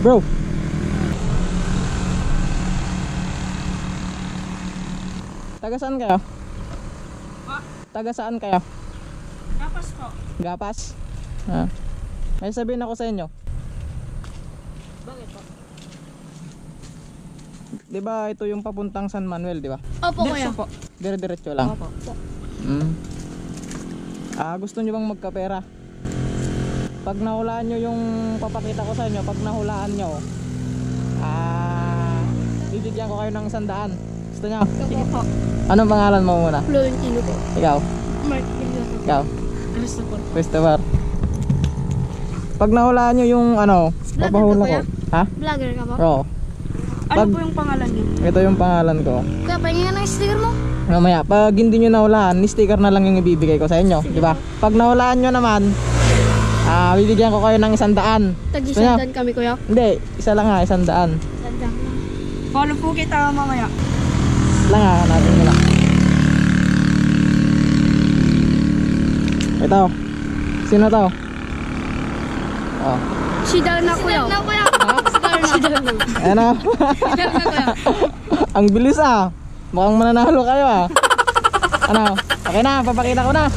bro. Taga saan kayo? Taga saan kayo? Gapas po. Gapas? Ah. May sabihin ako sa inyo. Bakit po? Di ba ito yung papuntang San Manuel, di ba? Opo kuya. po. Dire-diretso lang. Opo. Gusto nyo bang magkapera? Pag nahulaan nyo yung papakita ko sa inyo, pag nahulaan nyo, bibigyan ko kayo ng 100. Gusto nyo? Sige po. Anong pangalan mo muna? Florentino po. Ikaw? Mark Ignacio. Ikaw? Christopher. Christopher. Pag nahulaan nyo yung ano, papahula ko. Ha? Vlogger ka ba? Oo. Ano Pag- po yung pangalan niyo? Ito yung pangalan ko. Kuya, pahingin ka ng sticker mo. Mamaya, pag hindi nyo nahulaan, sticker na lang yung ibibigay ko sa inyo, di ba? Pag nahulaan nyo naman, bibigyan ko kayo ng 100. Tag-isandan kami kuya. Hindi, isa lang nga, 100. Sandan. Follow po kita mamaya. Lang nga, natin nila. Ito. Sino to? Oh. Si Darna kuya. Si Darna kuya. Si Darna. Ano? Si Darna kuya. Ang bilis ah. Mukhang mananalo kayo ah. Ano? Okay na, papakita ko na.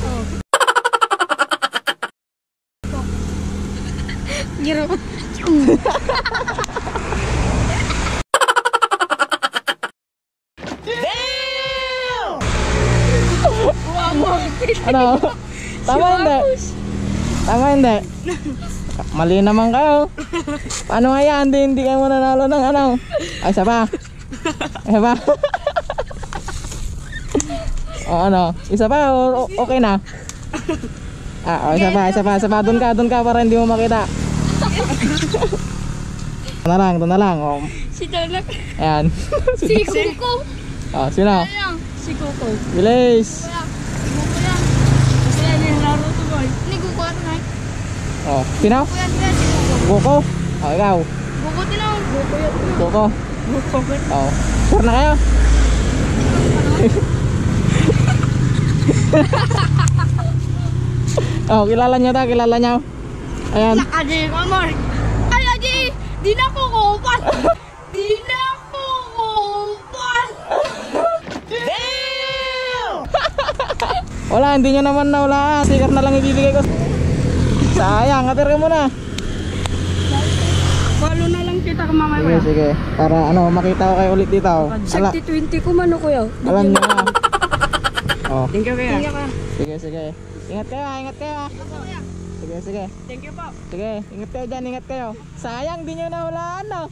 Giro. Ano? Tama hindi? Tama hindi? Mali naman kayo. Paano nga yan? Hindi kayo mananalo ng ano? Ay, isa pa. Isa pa. O ano? Isa pa o okay na? Isa pa. Doon ka para hindi mo makita. Ito na lang. O. Si Darna. Ayan. Si Kuko. O, sino? Si Kuko. Bilis. Kuya. Si Kuko yan. Kasi yan yung Naruto boy. Ni Kuko ano na? O, sino? Kuya, si Kuko. Buko. O, ikaw. Kuko tinawag. Kuko yan. Buko. Kuko. O. Sure na kayo? Oh, kilala nyo ta, kilala nyo. Ayan. Aji, Mark. Ay, Aji! Di na ko kumpas! Di na ko kumpas! Wala, hindi nyo naman nawala. Sticker na lang ibibigay ko. Sayang, atir ka muna. Follow na lang kita mamaya. Sige, sige. Para ano, makita ko kayo ulit dito. Sa 20 ko man kuya. Alam nyo na. Oh. Thank you kuya. Sige, sige. Ingat kayo, ingat kayo. Sige, sige. Thank you po. Sige, ingat kayo dyan, ingat kayo. Sayang, di nyo nahulaan, no?